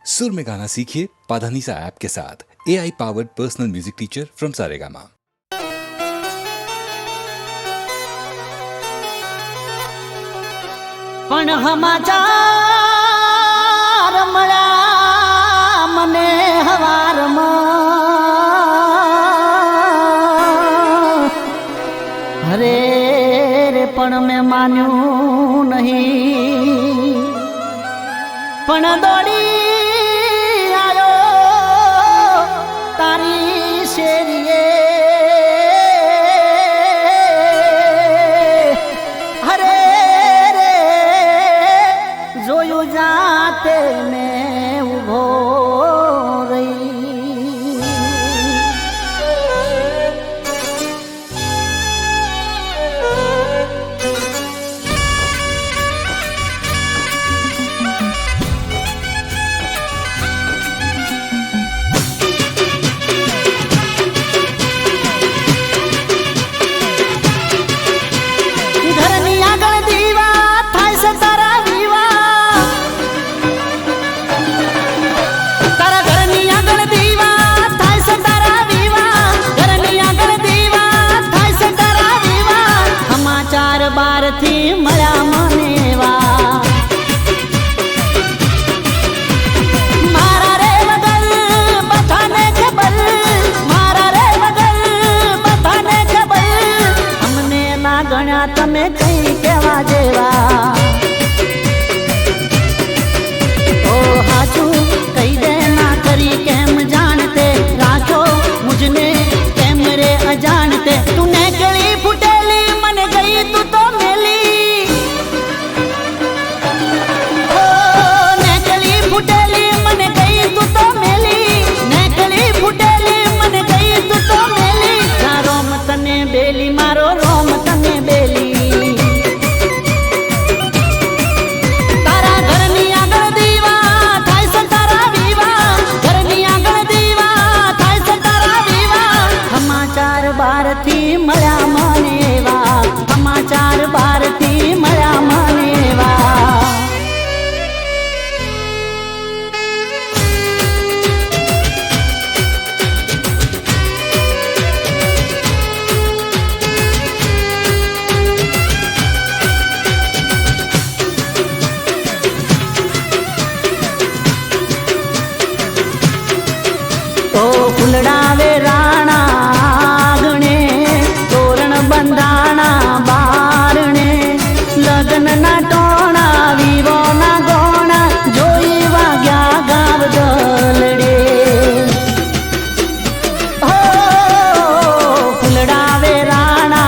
सुर में गाना सीखिए पाधानीसा ऐप के साथ। AI powered personal music teacher from Saregama. पण समाचार मळ्या मने हवारमा अरे रे पण मैं मान्यू नहीं पण दौड़ी आयो तारी शेरिए अरे रे जोयू जाते में उभो रही बारथी मळ्या मनेवा मारा रे बगल बथाने के बल मारा रे बगल बथाने के बल हमने ना गण्या तमे कई केवा जेवा ओ हाचू कई दे ना करी केम जानते राखो मुझने केम रे अजानते तूने गली फुटेली मन गई तू तो मेली ओ नेकली फुटेली मन गई तू तो मेली नेकली फुटेली मन गई तू तो मेली ना रोम तने बेली मारो रोम तने बेली तारा घरनी आगळ दीवा थाय से तारा वीवा घरनी आगळ दीवा थाय से तारा वीवा समाचार बारथी मळ्या मनेवा समाचार भारती मळ्या मनेवा तो फुलडावे राणा आंगणे तोरण बंधाणा बारणे लग्न ना टोणा विवो ना गोणा जोई वाग्या गाव दलडे हो फुलडावे राणा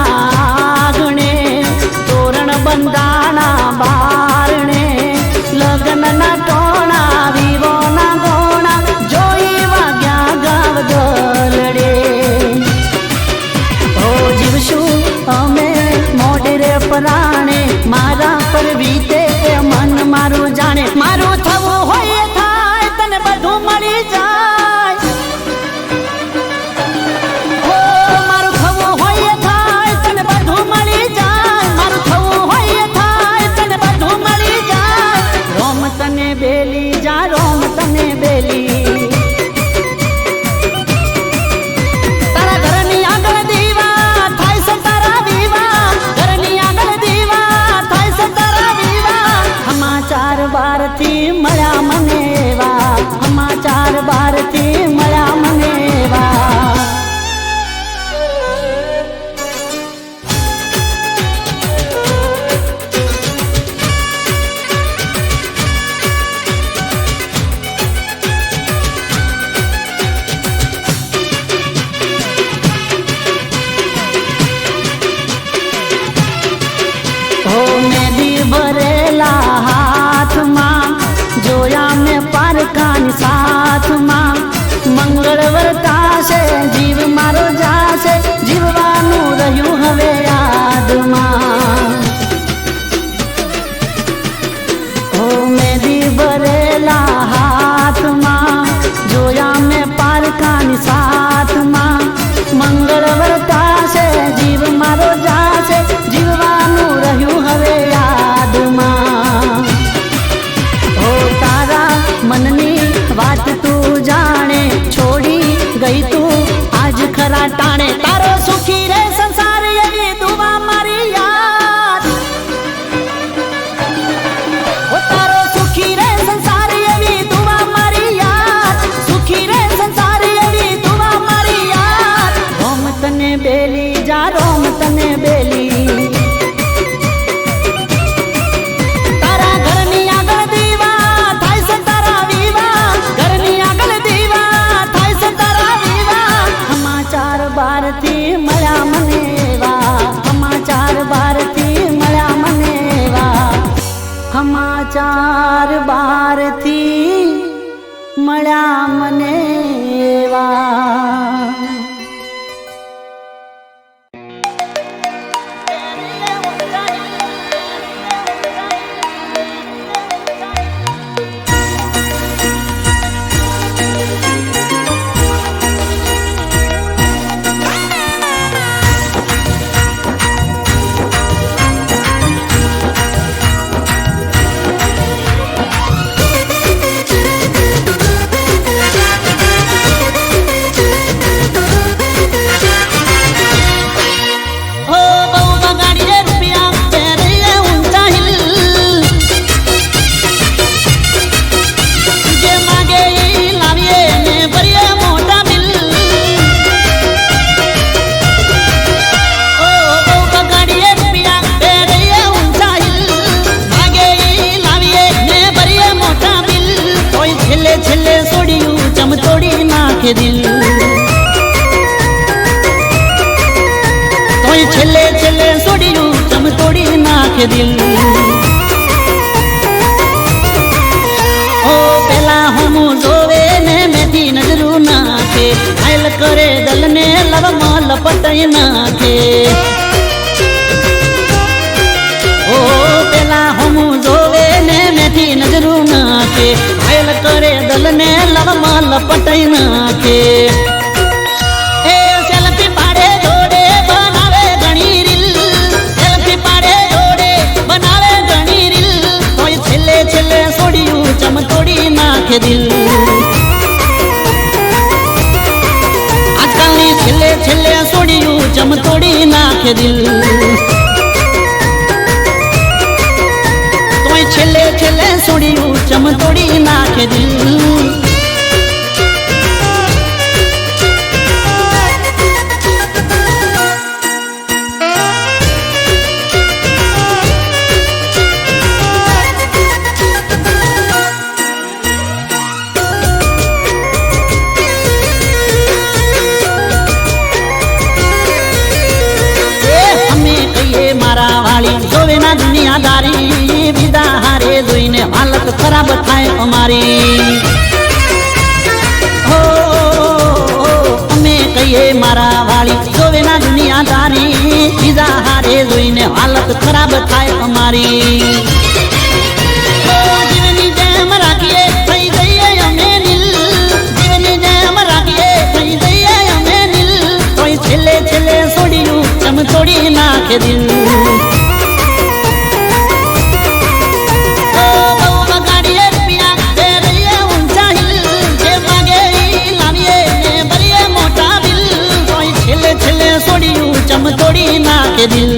आंगणे तोरण बंधाणा बारणे लग्न ना टोणा विवो ना गोणा जोई वाग्या गाव दलडे हो जीवशु अमे मोढरे पराणे मारा पर बीते मन मारू जाने मारू थवू होय थाय तने बधु मळी जाय हो मारू थवू होय थाय तने बधु मळी जाय मारू थवू होय थाय तने बधु मळी जाय रोम तने बेली जा रोम तने बेली तारा घरनी आगळ दीवा थाय से तारा वीवा घरनी आगळ दीवा थाय से तारा वीवा समाचार भारती मळ्या मनेवा समाचार भारती मळ्या मनेवा हो मेदी भरेला हाथ मां जोया में पारकानी साथ मां मंगळवर तासे जीव मारो जासे जीववानु रह्यु हवे याद मां हो मेदी भरेला हाथ मां जोया में पारकानी साथ मां मंगळवर तासे जीव मारो जासे जीववानु रह्यु हवे याद मां हो तारा मननी મળ્યા મને એવા દિલ તોય છેલ્લે છેલ્લે સોડ્યું ચમતોડી નાખે દિલ ઓ પેલા હું જોવે ને મેથી નજરું નાખે હાલ કરે દલને લવમાં લપટાઈ નાખે ઓ પેલા હું જોવે ને મેથી નજરું નાખે હાલ કરે દલને લવમાં લપટાઈ નાખે એ સેલ્ફી પાડે જોડે બનાવે ઘણી રીલ સેલ્ફી પાડે જોડે બનાવે ઘણી રીલ તોય છેલ્લે છેલ્લે સોડ્યું ચમતોડી નાખે દિલ આજકાલની છેલ્લે છેલ્લે સોડ્યું ચમતોડી નાખે દિલ તોય છેલ્લે છેલ્લે સોડ્યું ચમતોડી નાખે દિલ જોવેના દુનિયાદારી બીજા હારે જોઈને હાલત ખરાબ થાય અમારી હો અમે કહીએ મારા વાળી જોવેના દુનિયાદારી બીજા હારે જોઈને હાલત ખરાબ થાય અમારી જીવની જેમ રાખીએ થઈ જઈએ અમે નીલ જીવની જેમ રાખીએ થઈ જઈએ અમે નીલ તોય છેલ્લે છેલ્લે છોડ્યું ચમતોડી નાખે દિલ ચમતોડી નાખે દિલ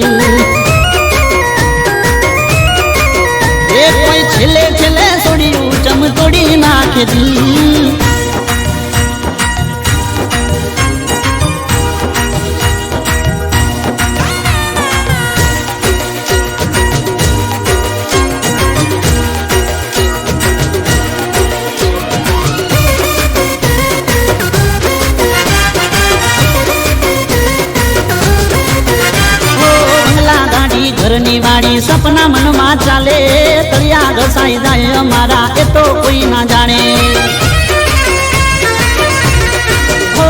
એ કોઈ છેલ્લે છેલ્લે છોડ્યું ચમતોડી નાખે દિલ ઘરની વાડી સપના મનમાં ચાલે તળિયા ઘસાઈ જાય અમારા એ તો કોઈ ના જાણે હો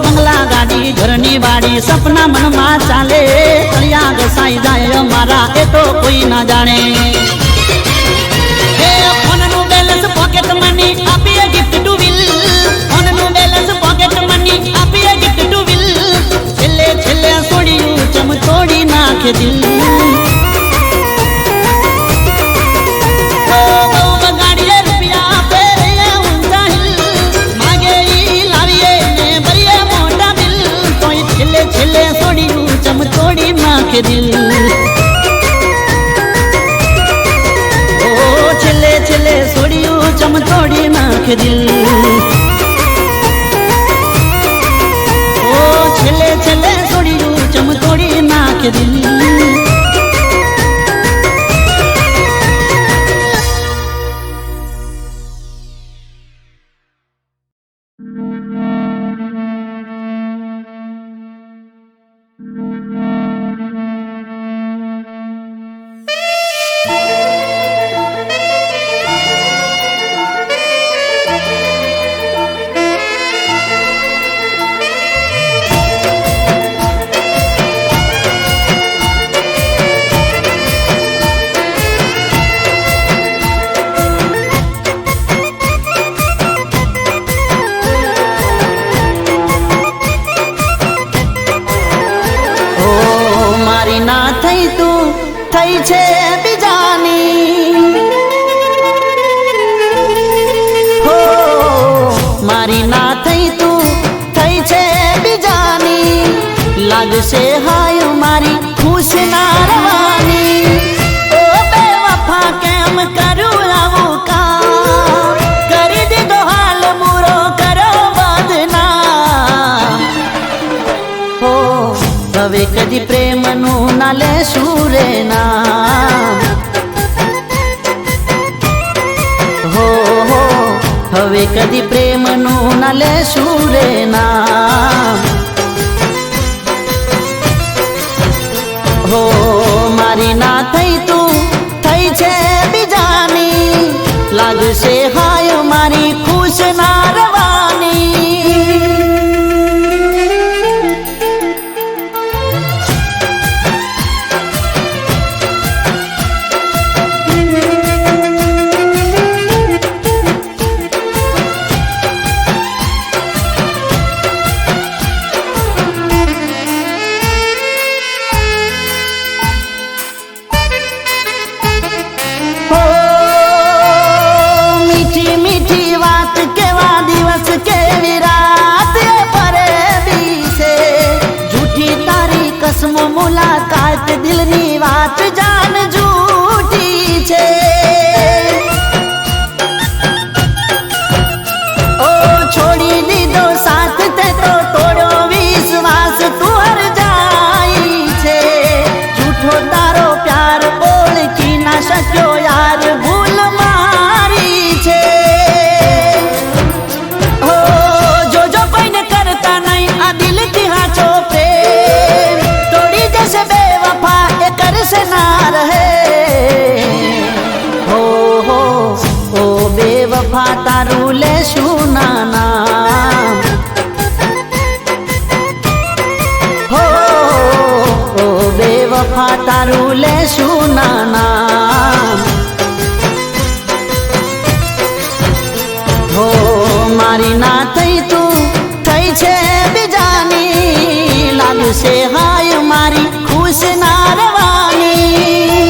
બંગલા ગાડી ઘરની વાડી સપના મનમાં ચાલે તળિયા ઘસાઈ જાય અમારા એ તો કોઈ ના જાણે ફોનનું બેલેન્સ પોકેટ મની આપીએ ગિફ્ટ ટુ વિલ ફોનનું બેલેન્સ પોકેટ મની આપીએ ગિફ્ટ ટુ વિલ છેલ્લે છેલ્લે છોડ્યું ચમતોડી નાખે દિલ ચમતોડી નાખે દિલ ઓ છેલ્લે છેલ્લે છોડ્યું ચમતોડી નાખે દિલ ઓ છેલ્લે છેલ્લે છોડ્યું ચમતોડી નાખે દિલ થઈ છે બીજાની હો મારી ના થઈ તું થઈ છે બીજાની લાગશે હાય મારી ખુશ ના રવાની ઓ બેવફા કેમ કરું આવું કામ કરી દીધો હાલ બુરો કરો બદનામ હો હવે કદી પ્રેમનું ના લેશું રે નામ હો હવે કદી પ્રેમનું ના લેશું રે નામ હો મારી ના થઈ તું થઈ છે બીજાની લાગશે હાય મારી ખુશ ના રવાની મુલાકાત દિલની વાત જાન જૂઠી છે ઓ છોડી દીધો સાથ તે તો તોડ્યો વિશ્વાસ તું હર જાય છે જૂઠો તારો પ્યાર ઓળખી ના શક્યો યાર ભૂલ મારી છે ઓ જોજો કોઈને કરતા નહીં આ દિલથી હાચો પ્રેમ जैसे बेवफा ये कर से ना रहे हो ओ बेवफा तारू ले सुना नाम हो ओ बेवफा तारू ले सुना नाम हो मारी ना થઈ તું થઈ છે બીજાની લાગશે હાય મારી ખુશ ના રવાની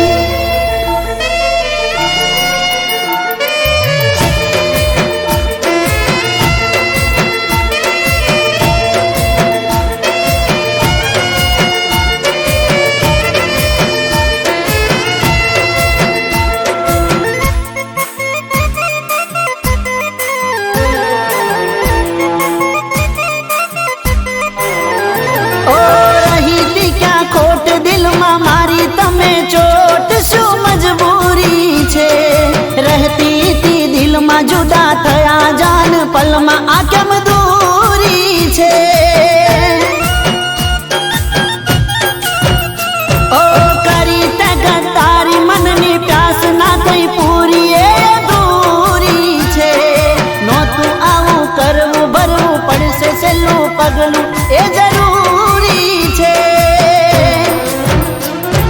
जुदा थया जान पलमा आ केम दूरी छे ओ करी ते गद्दारी मननी प्यास ना थई पूरी ए दूरी छे नो तू आવું કરવું ભરવું પડશે સેલું પગલું એ જરૂરી છે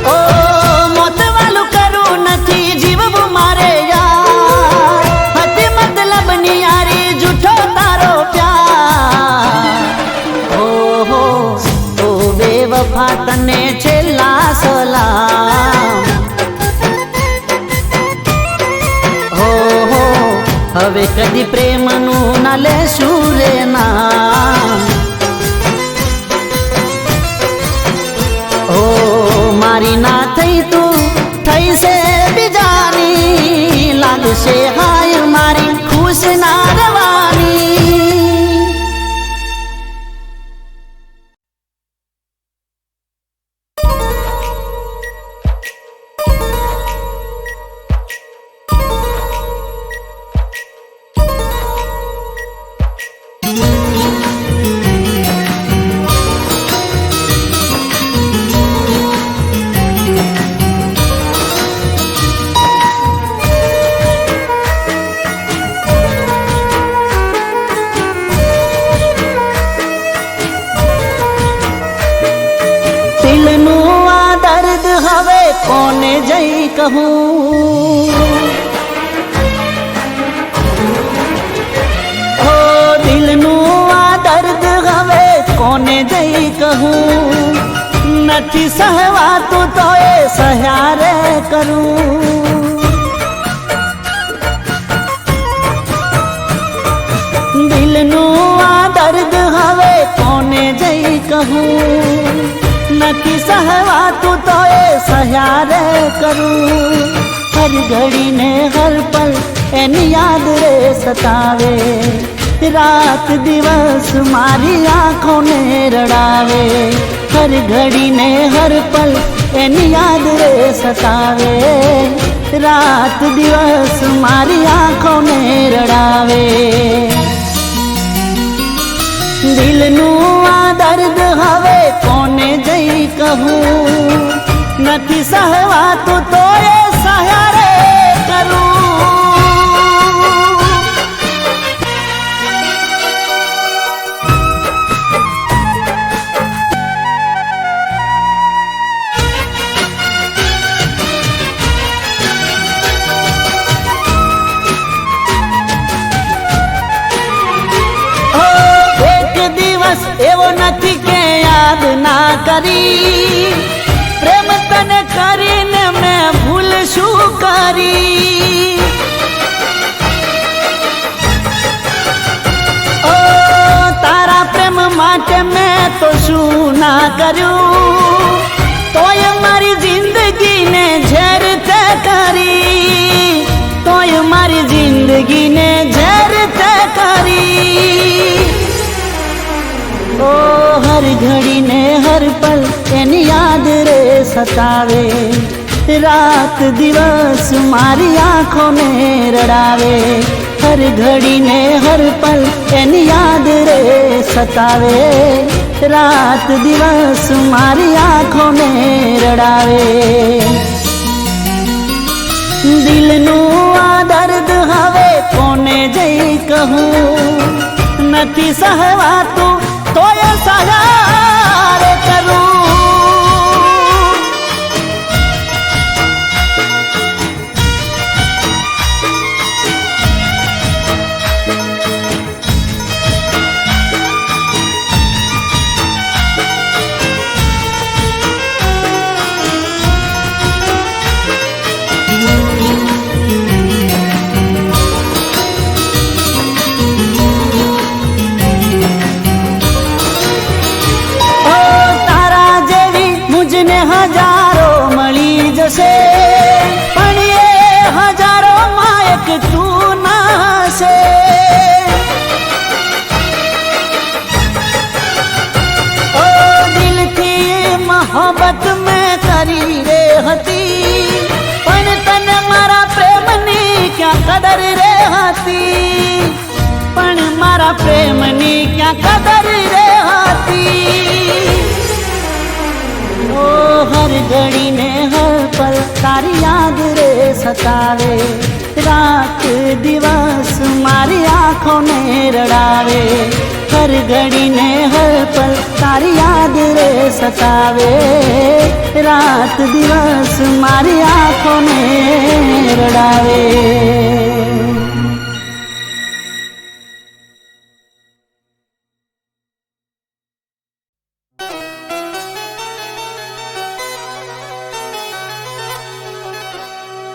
ઓ મોત વાલું કરું નથી જીવવું મારે बेवफा तने छेल्ला सलाम हो હવે કદી પ્રેમનું ના લેશું રે નામ ઓ મારી ના થઈ તું થઈ છે બીજાની લાગશે હાય મારી ખુશ ના રવાની કોને જઈ કહું ઓ દિલનું આ દર્દ હવે કોને જઈ કહું નથી સહવાતું તો એ સહ્યારે કરું. દિલનું આ દર્દ હવે કોને જઈ કહું, નથી સહવાતું તો એ સહ્યારે કરું. હર ઘડી ને હર પલ એની યાદ રે સતાવે, રાત દિવસ મારી આંખોને રડાવે. હર ઘડી ને હર પલ એની યાદ રે સતાવે, રાત દિવસ મારી આંખોને રડાવે. દિલનું આ દર્દ હવે કોને જઈ કહું, નથી સહવાતું તો એ સહારે કરું. એવો નથી કે યાદ ના કરી, પ્રેમ તને કરીને મેં ભૂલ શું કરી. ઓ તારા પ્રેમ માટે મેં તો શું ના કર્યું, તોય મારી જિંદગીને ઝેર તે કરી, તોય મારી જિંદગીને ઝેર તે કરી. ઓ હર ઘડી ને હર પલ એની યાદ રે સતાવે, રાત દિવસ મારી આંખોને રડાવે. હર ઘડી ને હર પલ એની યાદ રે સતાવે, રાત દિવસ મારી આંખોને રડાવે. દિલનું આ દર્દ હવે કોને જઈ કહું, નથી સહવાતું તો એ સહારે કરું. હજારો મળી જશે, પણ એ હજારો માં એક તું નાશે. ઓ દિલથી મોહબ્બત મેં કરી રે હતી, પણ તને મારા પ્રેમની ક્યાં કદર રે હતી, પણ મારા પ્રેમની ક્યાં કદર રે હતી. ઓ હર ઘડી ને હર પલ તારી યાદ રે સતાવે, રાત દિવસ મારી આંખોને રડાવે. હર ઘડી ને હર પલ તારી યાદ રે સતાવે, રાત દિવસ મારી આંખોને રડાવે.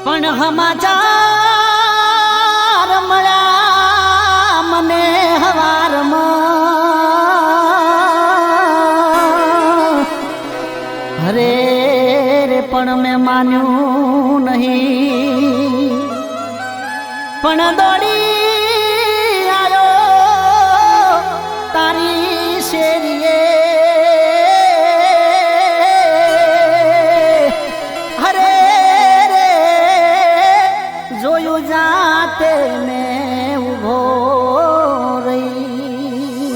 પણ સમાચાર મળ્યા મને હવારમાં, અરે રે પણ મેં માન્યું નહીં, પણ દોડી આવ્યો તારી શેરીએ. જોયું જાતે મેં ઉભો રહી,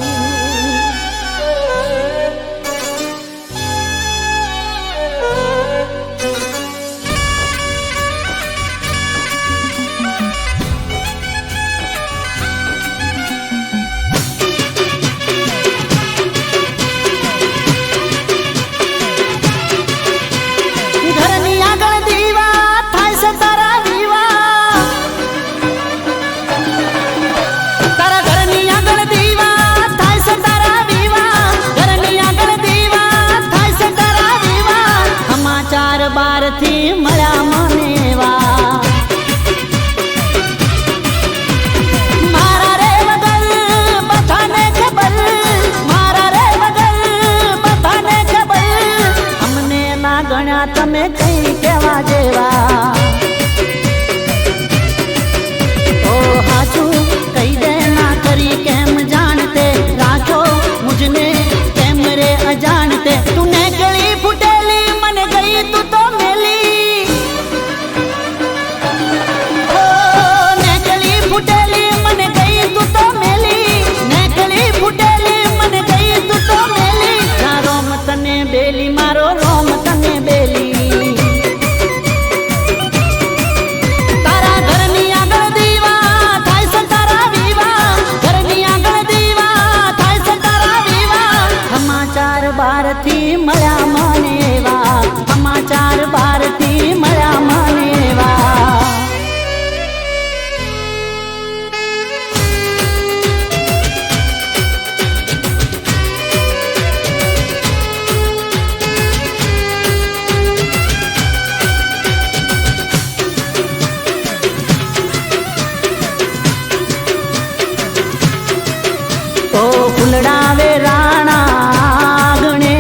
ઓ ફૂલડાવે રાણા આંગણે,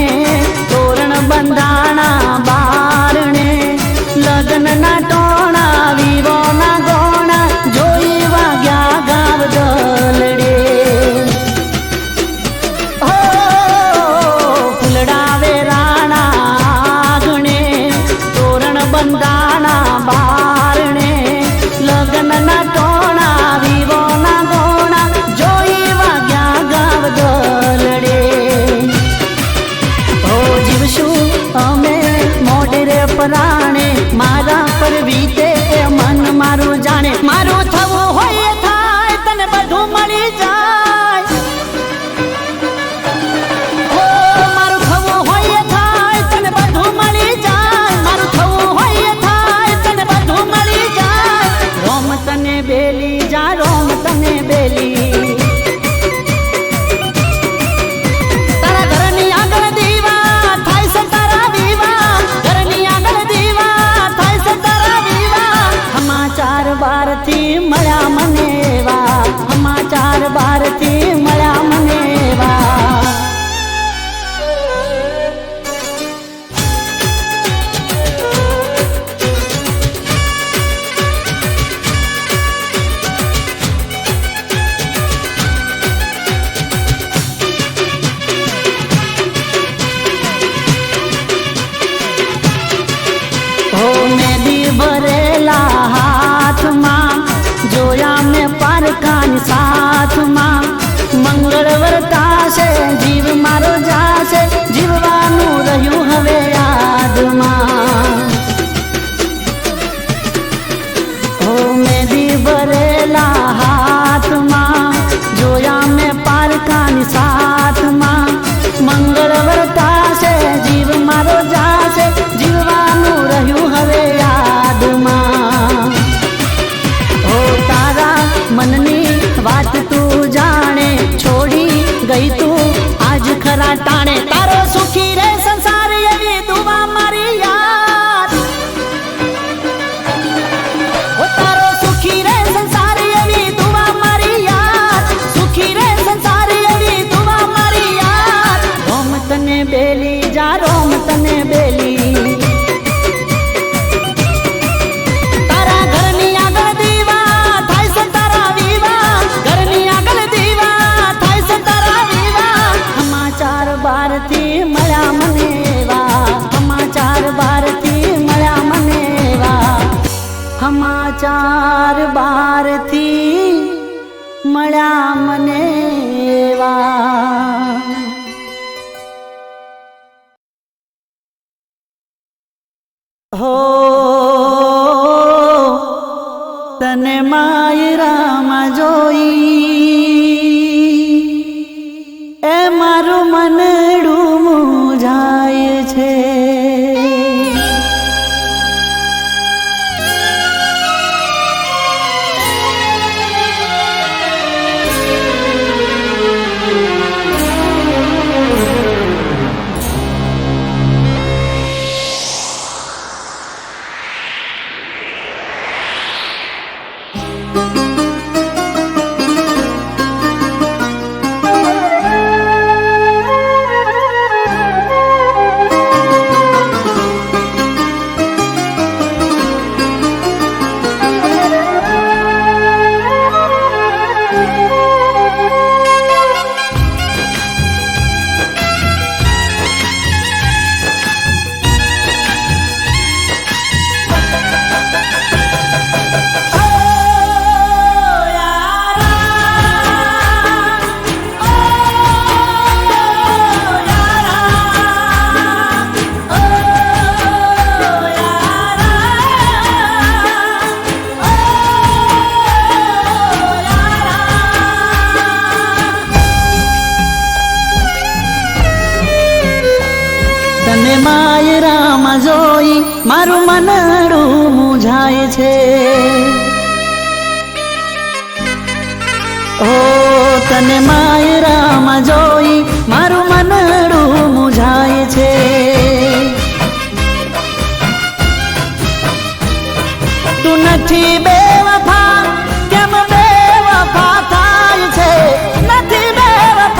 તોરણ બંધાણા બારણે, લગ્નના ટોણા વીરોના ગોણા, જોઈ વાગ્યા ગાવ દલડે. ઓ ફૂલડાવે રાણા આંગણે, તોરણ બંધાણા બારણે, લગ્નના ટોણા વીરોના ગોણા, જોઈ વાગ્યા ગાવ દલડે. ઓ જીવશું અમે મોઢેરે પરાણે, મારા પર વીતે મન મારું જાણે. મારું થવું હોય થાય, તને બધું મળી જાય. ઓ મારું થવું હોય થાય, તને બધું મળી જાય. મારું થવું હોય થાય, તને બધું મળી જાય. રોમ તને બેલી જા, રોમ તને બેલી. તારા ઘરની આગળ દીવા થાય છે, તારા વિવાહ. ઘરની આગળ દીવા થાય છે, તારા વિવાહ. સમાચાર બારથી મળ્યા મને એવા, સમાચાર બારથી મળ્યા મને એવા. હો મેદી ભરેલા હાથમાં, જોયા મેં પારકાની સાથમાં. મંગળ વર્તાશે, જીવ મારો જાશે, જીવવાનું રહ્યું હવે યાદમાં. હો મેદી ભરેલા હાથમાં, જોયા મેં પારકાની સાથમાં. મંગળ વર્તાશે, જીવ મારો જાશે, જીવવાનું રહ્યું હવે યાદમાં. ઓ તારા મનની વાત તું જાણે, છોડી ગઈ તું આજ ખરા ટાણે. તારો સુખી રે સંસાર એવી દુઆ મારી યાદ. ઓ તારો સુખી રે સંસાર એવી દુઆ મારી યાદ. સુખી રે સંસાર એવી દુઆ મારી યાદ. રોમ તને બેલી જા, રોમ તને બેલી. તારા ઘરની આગળ દીવા થાય છે, તારા વિવાહ. ઘરની આગળ દીવા થાય છે, તારા વિવાહ. સમાચાર બારથી મળ્યા મને એવા, સમાચાર બારથી મળ્યા મને એવા. સમાચાર બારથી મળ્યા મને એવા. હો તને માયરામાં જોઈ, એ મારું મનડું મૂંઝાય છે. તને માયરામાં જોઈ મારું મનડું મૂંઝાય છે. ઓ તને માયરામાં જોઈ મારું મનડું મૂંઝાય છે. તું નથી બેવફા કેમ બેવફા થાય છે, નથી બેવફા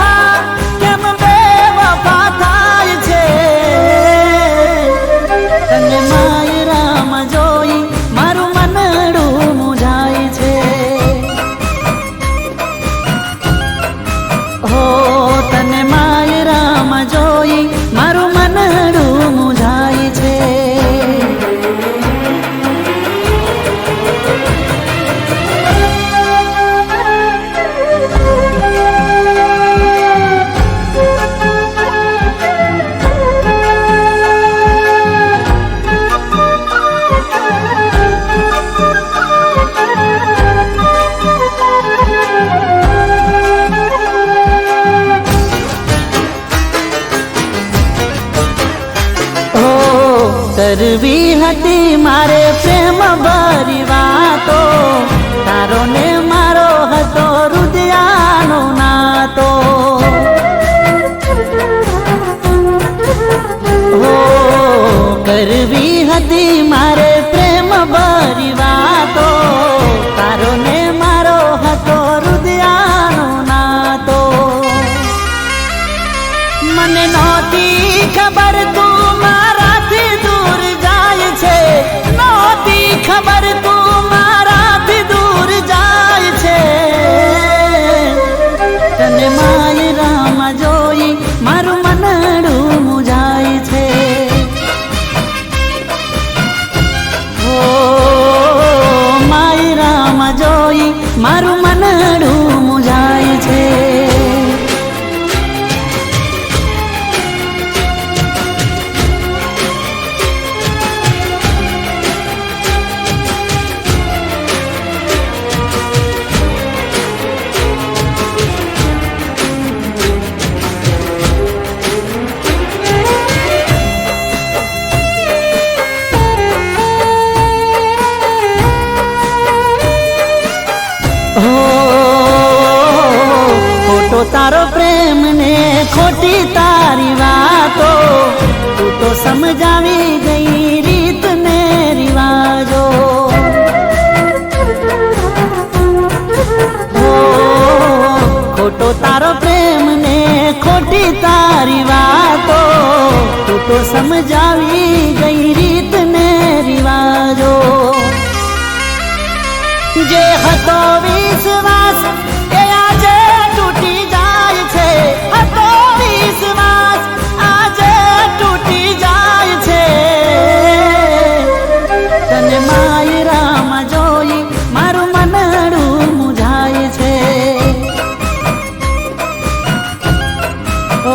હો તને માયરામાં જોઈ મારું મનડું મુંઝાય છે. કરવી હતી મારે પ્રેમ ભરી વાતો, તારો ને મારો હતો હૃદયાનો નાતો. હો કરવી હતી મારે પ્રેમ ભરી વાતો, તારો ને મારો હતો હૃદયાનો નાતો. મને નહોતી ખબર તું મારાથી દૂર જાય છે, નહોતી ખબર તું મારાથી દૂર જાય છે. તને માયરામાં જોઈ મારું મનડું મુંઝાય છે. ઓ માયરામાં જોઈ મારું મનડું મુંઝાય છે. ખોટો તારો પ્રેમ ને ખોટી તારી વાતો, તું તો સમજાવી ગઈ રીત ને રિવાજો. ખોટો તારો પ્રેમ ને ખોટી તારી વાતો, તું તો સમજાવી ગઈ રીત ને રિવાજો. જે હતો વિશ્વાસ એ આજે તૂટી જાય છે, હતો વિશ્વાસ આજે તૂટી જાય છે. તને માયરામાં જોઈ મારું મનડું મુંઝાય છે.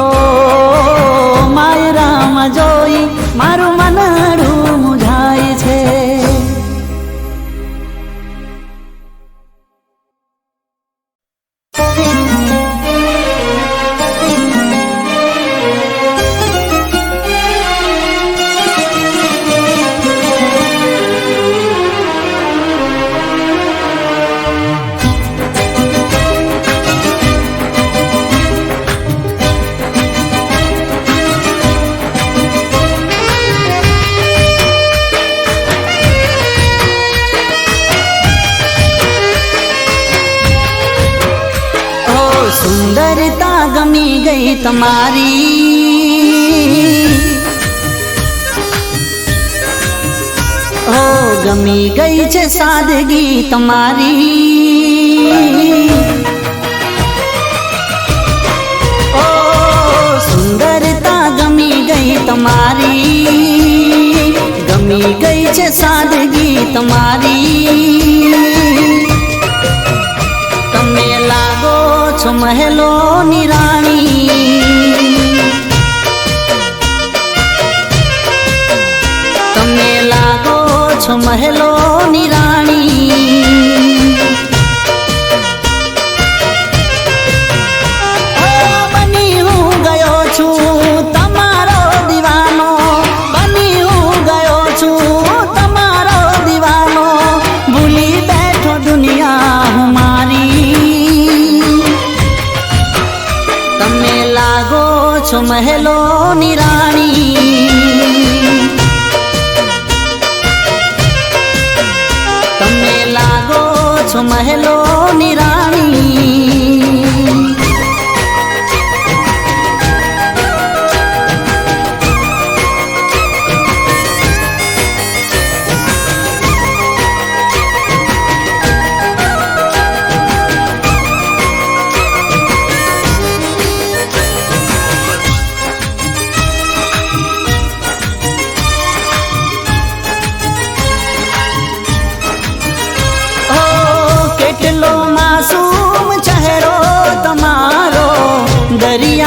ઓ માયરામાં જોઈ મારું મનડું મુંઝાય છે. સુંદરતા ગમી ગઈ તમારી, ઓ ગમી ગઈ છે સાદગી તમારી. ઓ સુંદરતા ગમી ગઈ તમારી, ગમી ગઈ છે સાદગી તમારી. તમે લાગો છો મહેલોની રાણી, તમે લાગો છો મહેલોની રાણી. બની હું ગયો છું તમારો દીવાનો, બની હું ગયો છું તમારો દીવાનો. ભૂલી બેઠો દુનિયા હું મારી, તમે લાગો છો મહેલોની રાણી, તમે લાગો છો મહેલોની રાણી.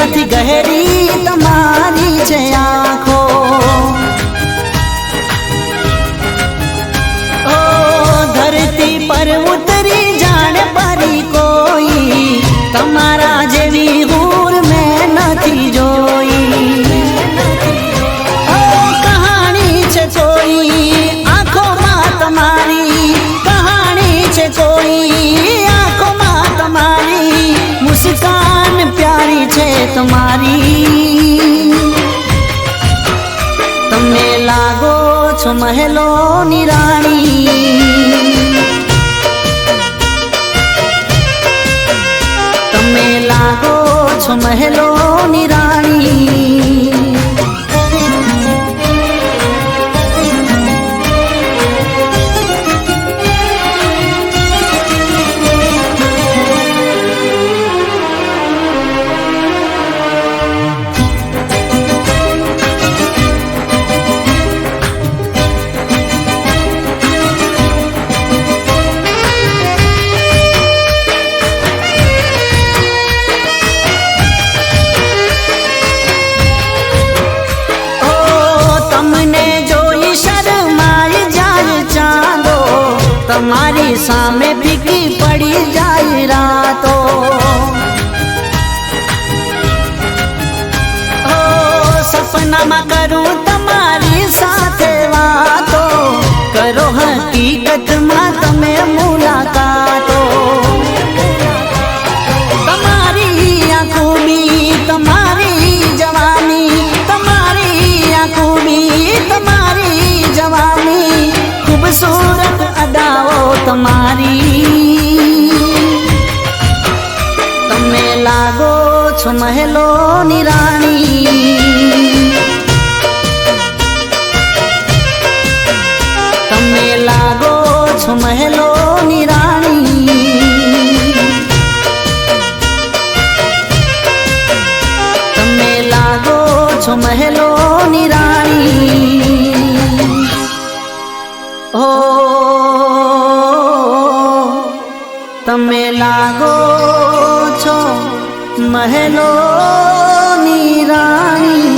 દરિયાથી ગહેરી તમારી છે આંખો. ઓ ધરતી પર ઉતરી જાણે પરી કોઈ, તમારા જેવી હૂર મેં નથી જોઈ. ઓ કહાણી છે કોઈ આંખોમાં તમારી, કહાણી છે કોઈ આંખોમાં તમારી, મુસ્કાન પ્યારી છે તમારી. તમે લાગો છો મહેલોની રાણી, તમે લાગો છો મહેલોની રાણી. તમારી સામે ફીકી પડી જાય રાતો. ઓ સપનામાં કરું તમારી સાથે વાતો, કરો હકીકતમાં તમે મુલાકાતો. તમારી આ ખૂબી તમારી જવાની, તમારી આ ખૂબી તમારી જવાની, ખૂબસૂરત અદાઓ તમારી. તમે લાગો છો મહેલોની રાણી, તમે લાગો છો મહેલોની રાણી, તમે લાગો છો મહેલોની રાણી. ઓ તમે લાગો છો મહેલોની રાણી.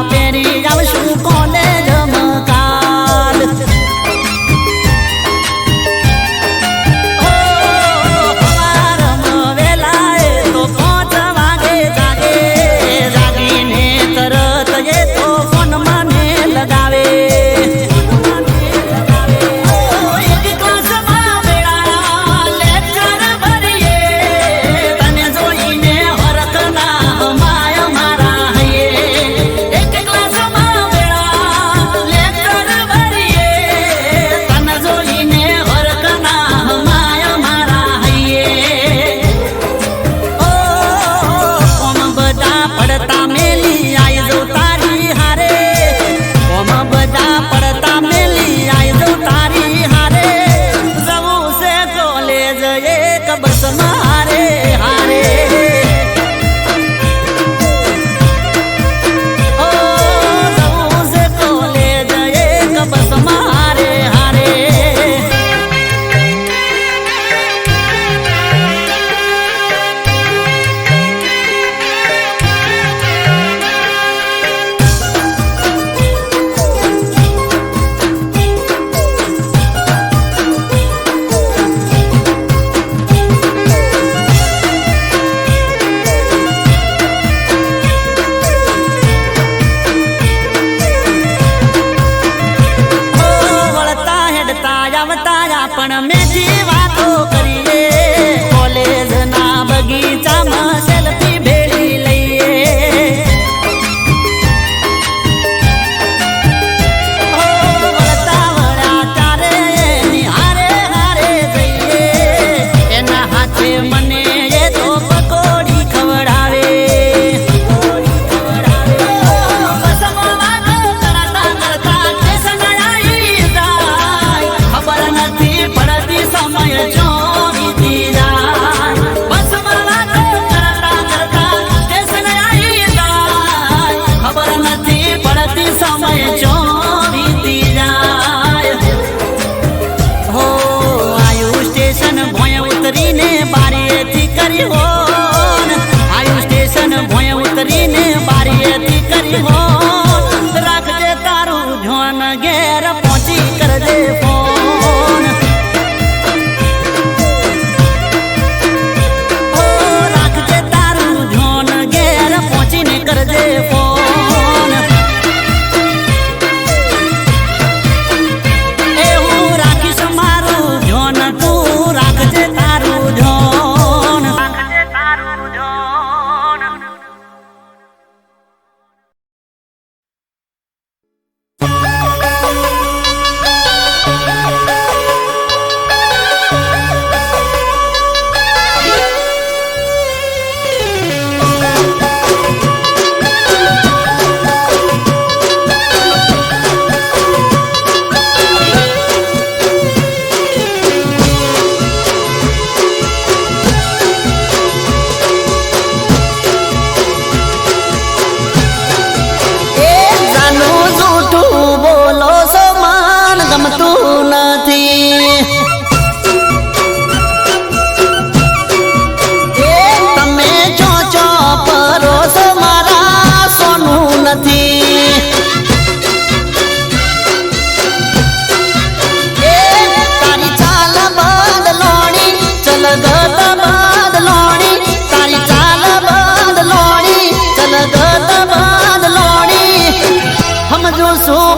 પહેરી આવશું કોલેજ મકાલ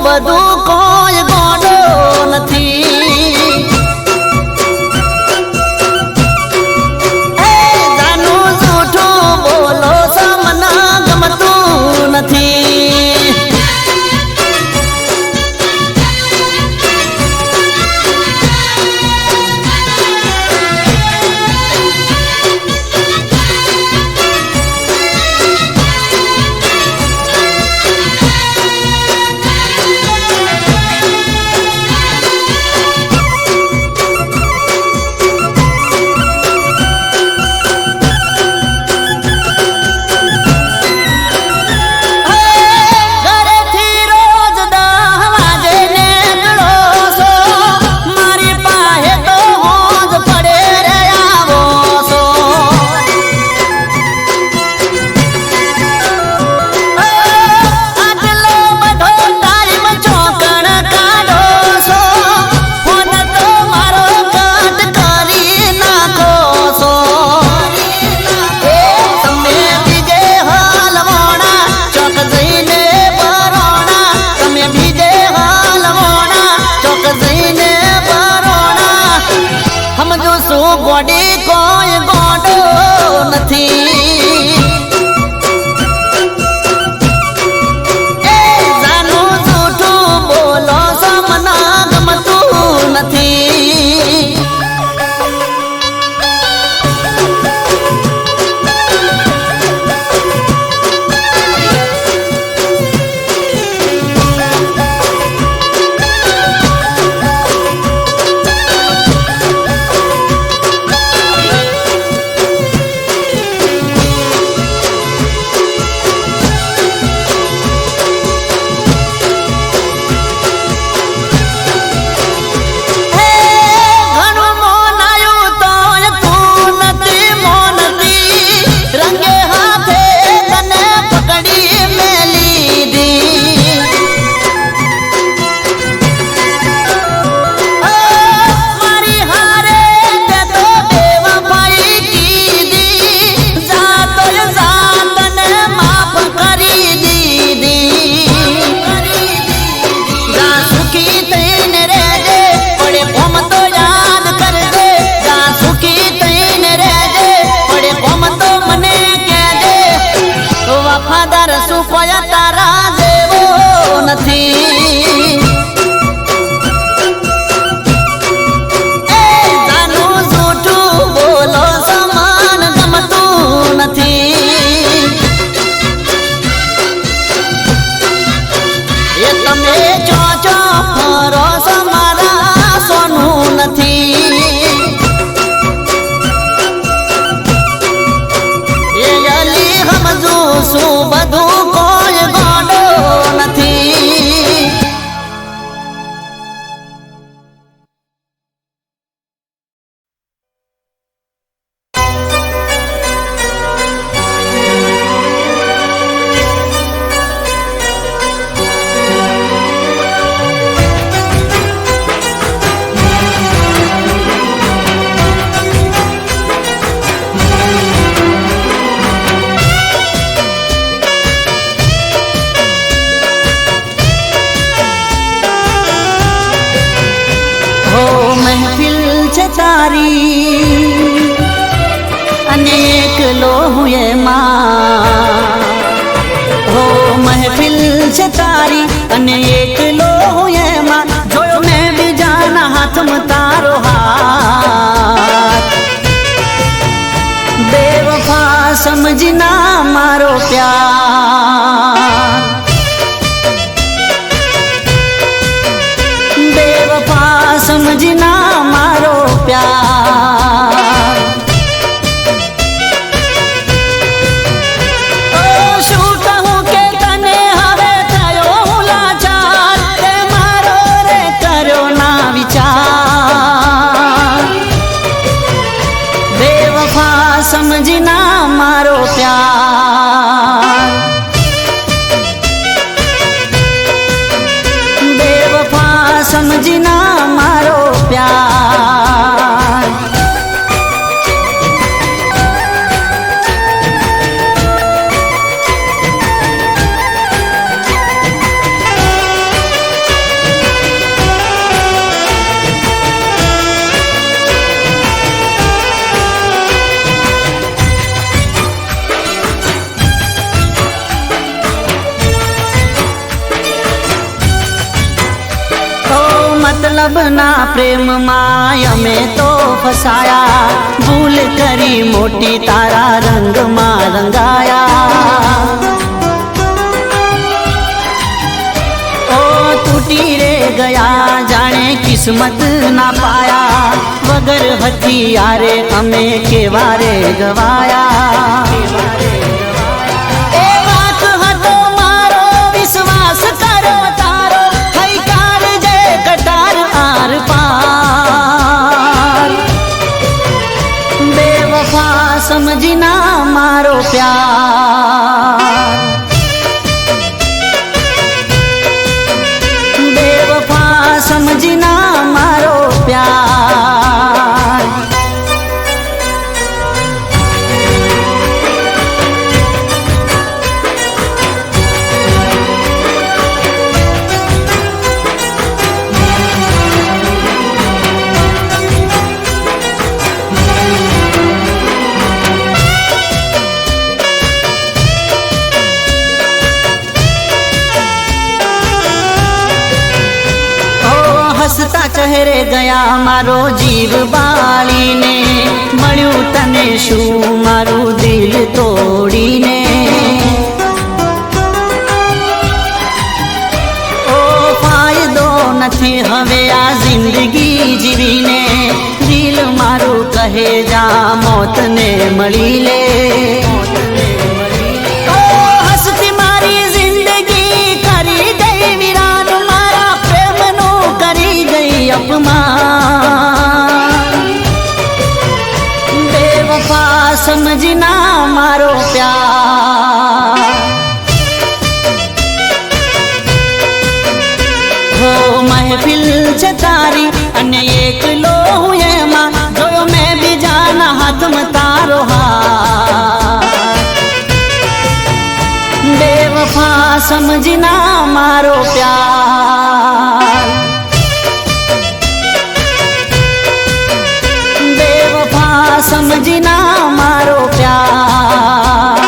બધું કોઈ ગોડો નથી જાનું જૂઠું બોલો છો મને ગમતું નથી તું ગોડી કોઈ ગોડો નથી. એ જાનું જૂઠું બોલો છો મને ગમતું નથી. અને એકલો હું એમાં જોયો મેં બીજાના હાથમાં તારો હાથ. બેવફા સમજના મારો પ્યાર, બેવફા સમજના મારો પ્યાર. સમજના મારો પ્યાર, બેવફા સમજના મારો પ્યાર. મતલબના પ્રેમમાં અમે તો ફસાયા, ભૂલ કરી મોટી તારા રંગમાં રંગાયા. ઓ તૂટી રે ગયા જાણે કિસ્મત ના પાયા, વગર હથિયારે અમે કેવા રે ગવાયા. એ વાત હતો મારો વિશ્વાસ કરો તારો, કટાર આર પાર. બેવફા સમજના મારો પ્યાર, બેવફા સમજના મારો પ્યાર. હસતા ચહેરે ગયા મારો જીવ બાળીને, મળ્યું તને શું મારું દિલ તોડીને. ઓ ફાયદો નથી હવે આ જિંદગી જીવીને, દિલ મારું કહે જા મોતને મળી લે. बेवफा समझना मारो प्यार, हो महफिल છે તારી અને એકલો હું એમાં, જોયો મેં બીજાના હાથમાં તારો હાથ. बेवफा समझना मारो प्यार, समझना मारो प्यार.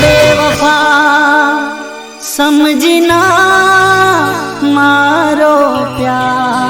बेवफा समझना मारो प्यार.